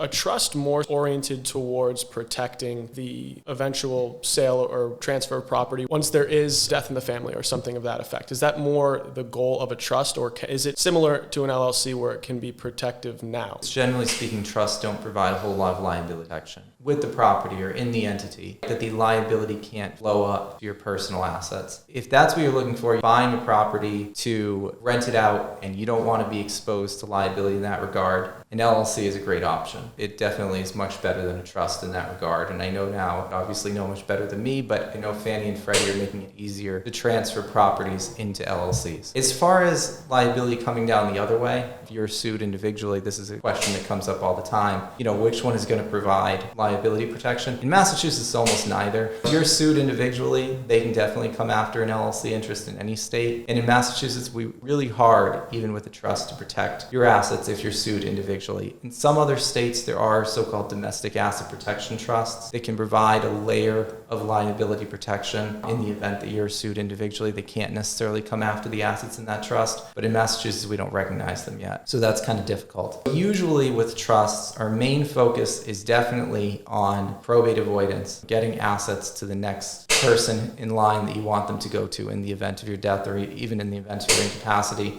a trust more oriented towards protecting the eventual sale or transfer of property once there is death in the family or something of that effect? Is that more the goal of a trust, or is it similar to an LLC where it can be protective now? Generally speaking, trusts don't provide a whole lot of liability protection with the property or in the entity, that the liability can't flow up to your personal assets. If that's what you're looking for, you're buying a property to rent it out and you don't want to be exposed to liability in that regard, an LLC is a great option. It definitely is much better than a trust in that regard. And I know now, obviously know much better than me, but I know Fannie and Freddie are making it easier to transfer properties into LLCs. As far as liability coming down the other way, if you're sued individually, this is a question that comes up all the time. Which one is going to provide liability protection? In Massachusetts, it's almost neither. If you're sued individually, they can definitely come after an LLC interest in any state. And in Massachusetts, we really hard, even with a trust, to protect your assets if you're sued individually. In some other states, there are so-called domestic asset protection trusts. They can provide a layer of liability protection in the event that you're sued individually. They can't necessarily come after the assets in that trust, but in Massachusetts, we don't recognize them yet. So that's kind of difficult. Usually with trusts, our main focus is definitely on probate avoidance, getting assets to the next person in line that you want them to go to in the event of your death or even in the event of your incapacity.